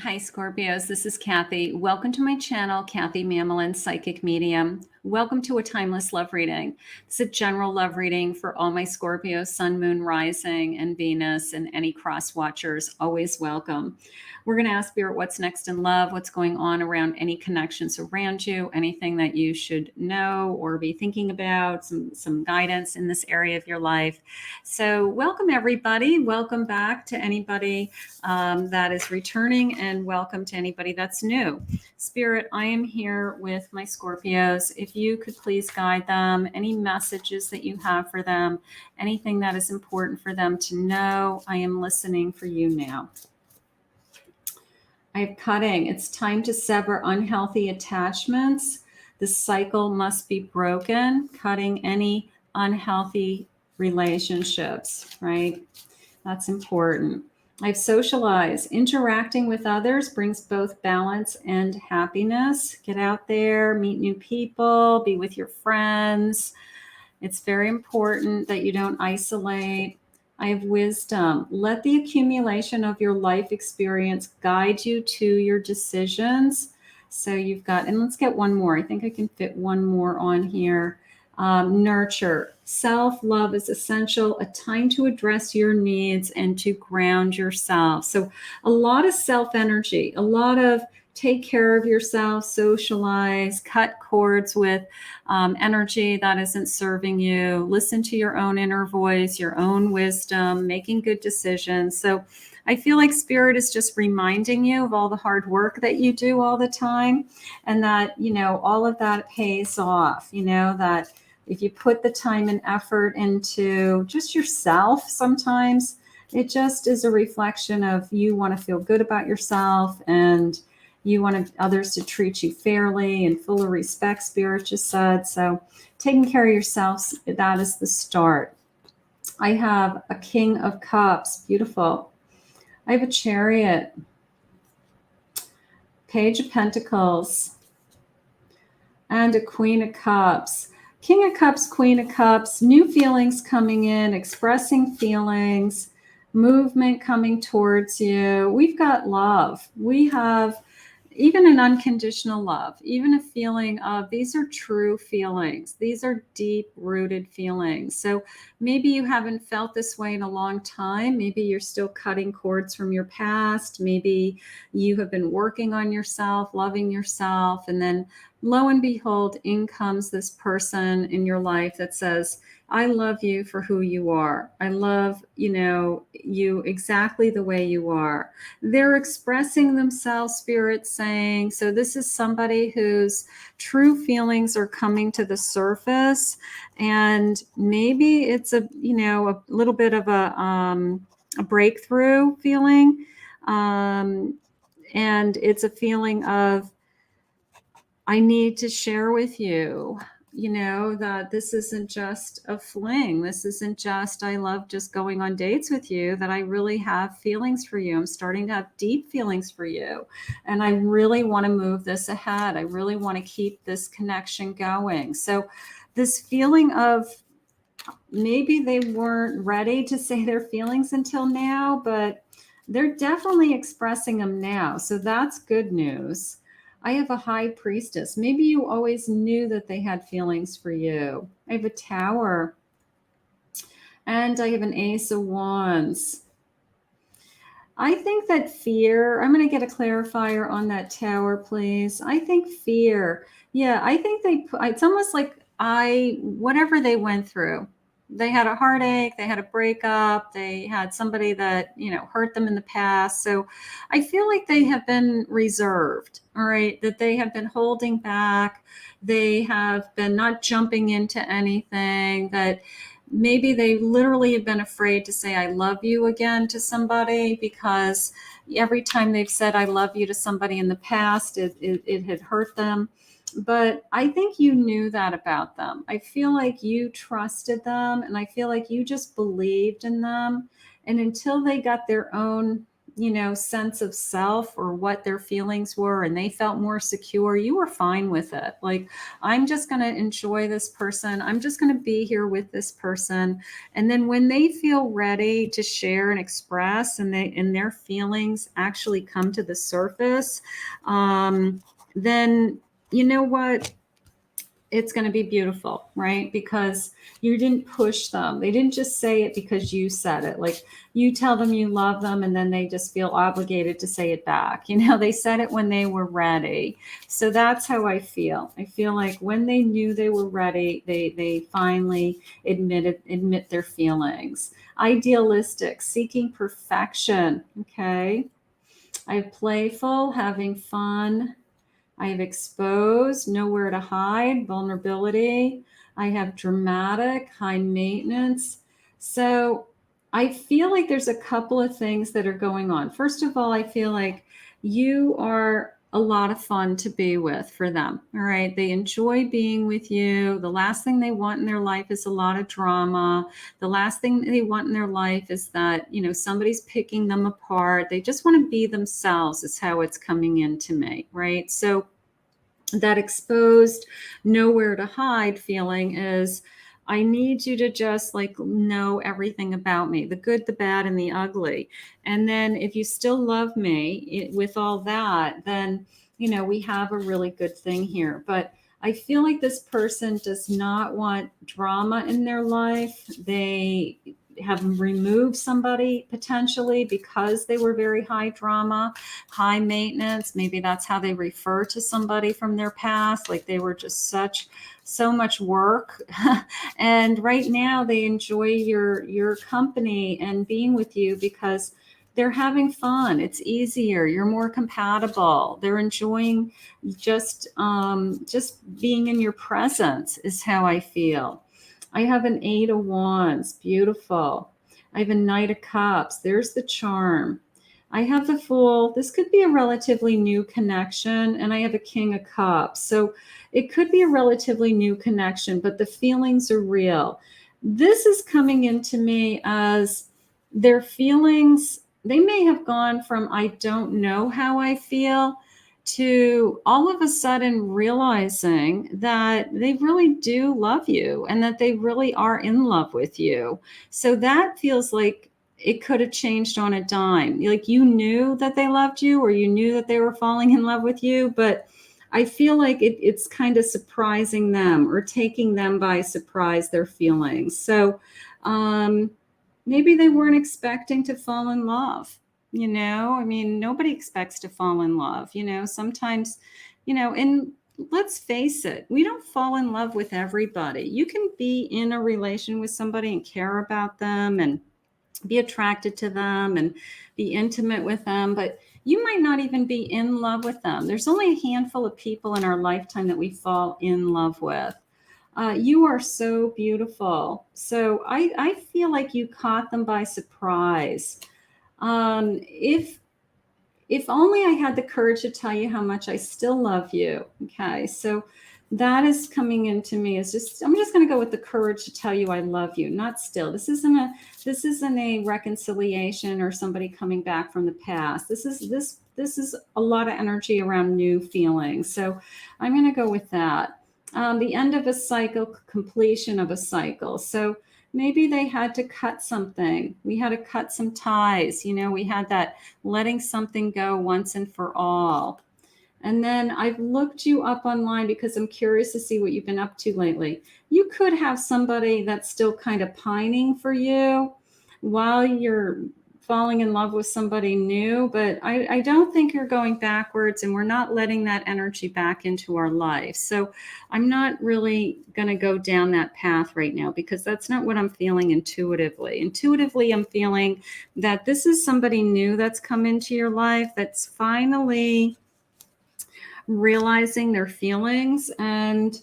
Hi, Scorpios. This is Kathy. Welcome to my channel, Kathy Mamolen, Psychic Medium. Welcome to a timeless love reading. It's a general love reading for all my Scorpio, Sun, Moon, Rising, and Venus, and any cross watchers. Always welcome. We're going to ask Spirit what's next in love, what's going on around any connections around you, anything that you should know or be thinking about, some guidance in this area of your life. So welcome, everybody. Welcome back to anybody that is returning, and welcome to anybody that's new. Spirit, I am here with my Scorpios. If you could please guide them, any messages that you have for them, anything that is important for them to know, I am listening for you now. I have cutting. It's time to sever unhealthy attachments. The cycle must be broken, cutting any unhealthy relationships, right? That's important. I've socialized. Interacting with others brings both balance and happiness. Get out there, meet new people, be with your friends. It's very important that you don't isolate. I have wisdom. Let the accumulation of your life experience guide you to your decisions. So you've got, and let's get one more. I think I can fit one more on here. Nurture. Self-love is essential, a time to address your needs and to ground yourself. So a lot of self-energy, a lot of take care of yourself, socialize, cut cords with energy that isn't serving you, listen to your own inner voice, your own wisdom, making good decisions. So I feel like Spirit is just reminding you of all the hard work that you do all the time, and that, you know, all of that pays off, you know, that if you put the time and effort into just yourself, sometimes it just is a reflection of you want to feel good about yourself, and you want others to treat you fairly and full of respect, Spirit just said. So taking care of yourself, that is the start. I have a King of Cups. Beautiful. I have a Chariot. Page of Pentacles. And a Queen of Cups. King of Cups, Queen of Cups, new feelings coming in, expressing feelings, movement coming towards you. We've got love. We have even an unconditional love, even a feeling of, these are true feelings. These are deep-rooted feelings. So maybe you haven't felt this way in a long time. Maybe you're still cutting cords from your past. Maybe you have been working on yourself, loving yourself, and then lo and behold, in comes this person in your life that says, I love you for who you are. I love, you exactly the way you are. They're expressing themselves, Spirit saying, so this is somebody whose true feelings are coming to the surface. And maybe it's a little bit of a breakthrough feeling. And it's a feeling of, I need to share with you, that this isn't just a fling. This isn't just, I love just going on dates with you, that I really have feelings for you. I'm starting to have deep feelings for you. And I really want to move this ahead. I really want to keep this connection going. So this feeling of, maybe they weren't ready to say their feelings until now, but they're definitely expressing them now. So that's good news. I have a High Priestess. Maybe you always knew that they had feelings for you. I have a Tower. And I have an Ace of Wands. I think that fear, I'm going to get a clarifier on that Tower, please. I think fear. Yeah, I think it's almost like whatever they went through. They had a heartache, they had a breakup, they had somebody that, hurt them in the past. So I feel like they have been reserved, all right, that they have been holding back. They have been not jumping into anything, that maybe they literally have been afraid to say, I love you again to somebody, because every time they've said, I love you to somebody in the past, it had hurt them. But I think you knew that about them. I feel like you trusted them, and I feel like you just believed in them. And until they got their own, sense of self or what their feelings were, and they felt more secure, you were fine with it. Like, I'm just going to enjoy this person. I'm just going to be here with this person. And then when they feel ready to share and express, and their feelings actually come to the surface, then you know what? It's going to be beautiful, right? Because you didn't push them. They didn't just say it because you said it. Like, you tell them you love them and then they just feel obligated to say it back. They said it when they were ready. So that's how I feel. I feel like when they knew they were ready, they finally admit their feelings. Idealistic, seeking perfection. Okay. I have playful, having fun. I have exposed, nowhere to hide, vulnerability. I have dramatic, high maintenance. So I feel like there's a couple of things that are going on. First of all, I feel like you are a lot of fun to be with for them. All right. They enjoy being with you. The last thing they want in their life is a lot of drama. The last thing they want in their life is that, somebody's picking them apart. They just want to be themselves, is how it's coming into me. Right. So that exposed, nowhere to hide feeling is, I need you to just like know everything about me, the good, the bad, and the ugly. And then if you still love me with all that, then, we have a really good thing here. But I feel like this person does not want drama in their life. They have removed somebody potentially because they were very high drama, high maintenance. Maybe that's how they refer to somebody from their past. Like, they were just so much work. And right now they enjoy your company and being with you because they're having fun. It's easier. You're more compatible. They're enjoying just being in your presence, is how I feel. I have an 8 of Wands. Beautiful. I have a Knight of Cups. There's the charm. I have the Fool. This could be a relatively new connection. And I have a King of Cups. So it could be a relatively new connection, but the feelings are real. This is coming into me as their feelings. They may have gone from, I don't know how I feel, to all of a sudden realizing that they really do love you and that they really are in love with you. So that feels like it could have changed on a dime. Like, you knew that they loved you, or you knew that they were falling in love with you, but I feel like it's kind of surprising them or taking them by surprise, their feelings. So maybe they weren't expecting to fall in love. I mean, nobody expects to fall in love. Sometimes, and let's face it, we don't fall in love with everybody. You can be in a relation with somebody and care about them and be attracted to them and be intimate with them, but you might not even be in love with them. There's only a handful of people in our lifetime that we fall in love with. You are so beautiful. So I feel like you caught them by surprise. If only I had the courage to tell you how much I still love you. Okay, so that is coming into me. I'm just going to go with the courage to tell you I love you. Not still. This isn't a reconciliation or somebody coming back from the past. This is a lot of energy around new feelings. So I'm going to go with that. The end of a cycle, completion of a cycle. So maybe they had to cut something. We had to cut some ties. We had that letting something go once and for all. And then I've looked you up online because I'm curious to see what you've been up to lately. You could have somebody that's still kind of pining for you while you're falling in love with somebody new, but I don't think you're going backwards, and we're not letting that energy back into our life. So I'm not really going to go down that path right now because that's not what I'm feeling intuitively. Intuitively, I'm feeling that this is somebody new that's come into your life that's finally realizing their feelings and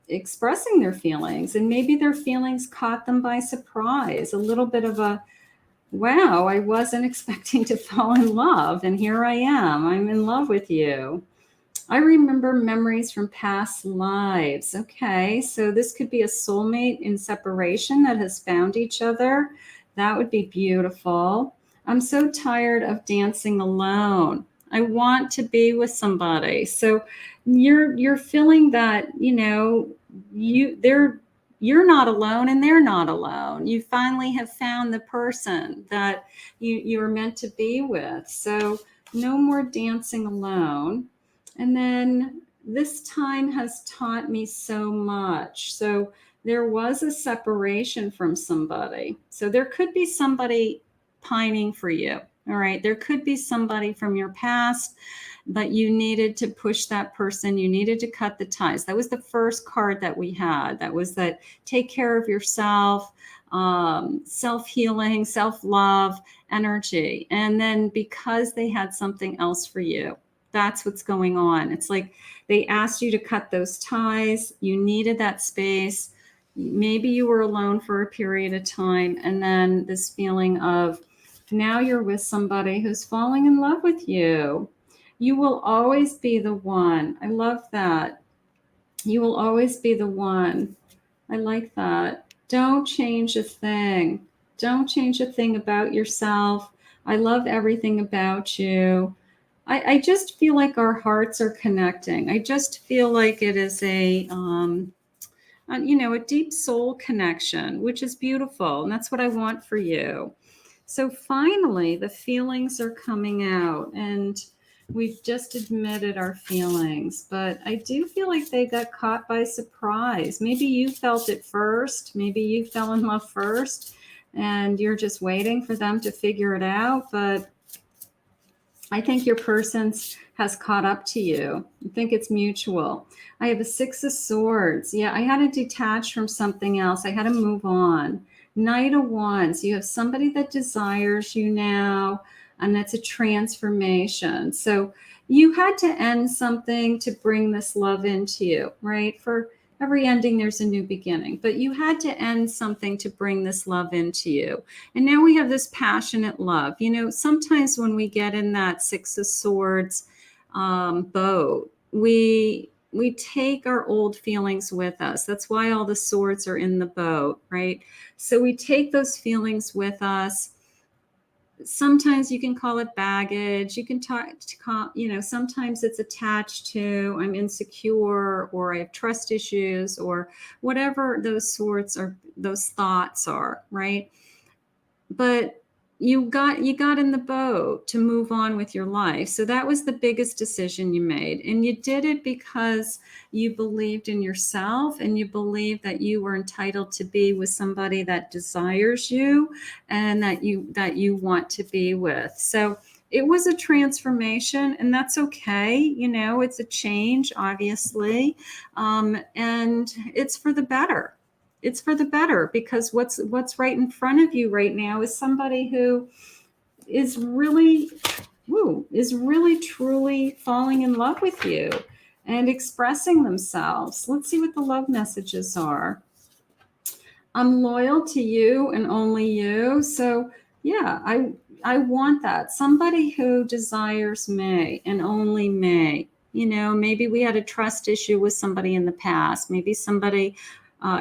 expressing their feelings. And maybe their feelings caught them by surprise, a little bit of a, wow, I wasn't expecting to fall in love, and here I am. I'm in love with you. I remember memories from past lives. Okay, so this could be a soulmate in separation that has found each other. That would be beautiful. I'm so tired of dancing alone. I want to be with somebody. So you're feeling that, you're not alone and they're not alone. You finally have found the person that you're meant to be with. So no more dancing alone. And then this time has taught me so much. So there was a separation from somebody. So there could be somebody pining for you. All right. There could be somebody from your past, but you needed to push that person. You needed to cut the ties. That was the first card that we had. That was that take care of yourself, self-healing, self-love energy. And then because they had something else for you, that's what's going on. It's like they asked you to cut those ties. You needed that space. Maybe you were alone for a period of time. And then this feeling of now you're with somebody who's falling in love with you. You will always be the one. I love that. You will always be the one. I like that. Don't change a thing. Don't change a thing about yourself. I love everything about you. I just feel like our hearts are connecting. I just feel like it is a deep soul connection, which is beautiful. And that's what I want for you. So finally, the feelings are coming out, and we've just admitted our feelings, but I do feel like they got caught by surprise. Maybe you felt it first. Maybe you fell in love first, and you're just waiting for them to figure it out. But I think your person has caught up to you. I think it's mutual. I have a 6 of Swords. Yeah, I had to detach from something else. I had to move on. Knight of Wands. You have somebody that desires you now, and that's a transformation. So you had to end something to bring this love into you, right? For every ending, there's a new beginning. But you had to end something to bring this love into you. And now we have this passionate love. Sometimes when we get in that 6 of Swords boat, we take our old feelings with us. That's why all the swords are in the boat, right? So we take those feelings with us. Sometimes you can call it baggage. You can sometimes it's attached to I'm insecure, or I have trust issues, or whatever those swords are, those thoughts are, right? But you got in the boat to move on with your life. So that was the biggest decision you made. And you did it because you believed in yourself, and you believed that you were entitled to be with somebody that desires you and that you want to be with. So it was a transformation, and that's okay. It's a change, obviously. And it's for the better. It's for the better, because what's right in front of you right now is somebody who is really truly falling in love with you and expressing themselves. Let's see what the love messages are. I'm loyal to you and only you. So yeah, I want that. Somebody who desires me and only me. Maybe we had a trust issue with somebody in the past. Maybe somebody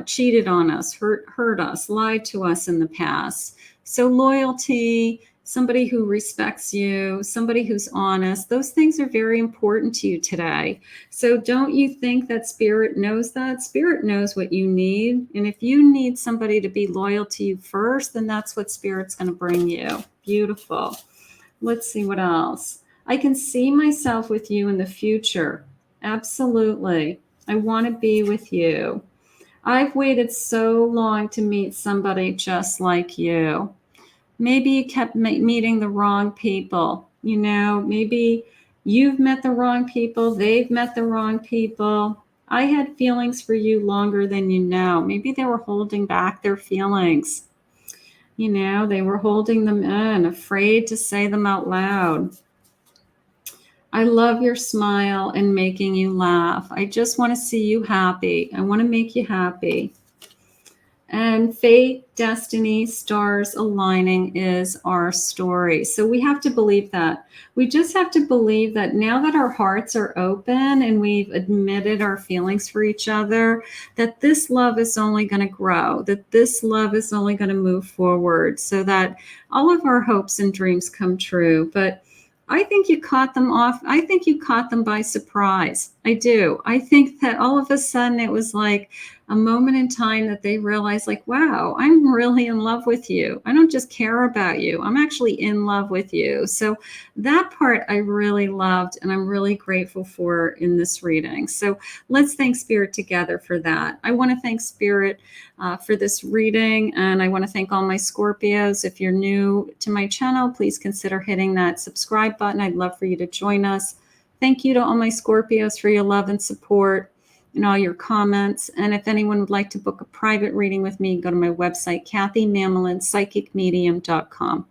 cheated on us, hurt us, lied to us in the past. So loyalty, somebody who respects you, somebody who's honest, those things are very important to you today. So don't you think that Spirit knows that? Spirit knows what you need. And if you need somebody to be loyal to you first, then that's what Spirit's going to bring you. Beautiful. Let's see what else. I can see myself with you in the future. Absolutely. I want to be with you. I've waited so long to meet somebody just like you. Maybe you kept meeting the wrong people. Maybe you've met the wrong people. They've met the wrong people. I had feelings for you longer than you know. Maybe they were holding back their feelings. They were holding them in, afraid to say them out loud. I love your smile and making you laugh. I just want to see you happy. I want to make you happy. And fate, destiny, stars aligning is our story. So we have to believe that. We just have to believe that now that our hearts are open and we've admitted our feelings for each other, that this love is only going to grow, that this love is only going to move forward, so that all of our hopes and dreams come true. But I think you caught them off. I think you caught them by surprise. I do. I think that all of a sudden it was like a moment in time that they realized, like, wow, I'm really in love with you. I don't just care about you. I'm actually in love with you. So that part I really loved, and I'm really grateful for in this reading. So let's thank Spirit together for that. I want to thank Spirit for this reading, and I want to thank all my Scorpios. If you're new to my channel, please consider hitting that subscribe button. I'd love for you to join us. Thank you to all my Scorpios for your love and support and all your comments. And if anyone would like to book a private reading with me, go to my website, KathyMamolen, psychicmedium.com.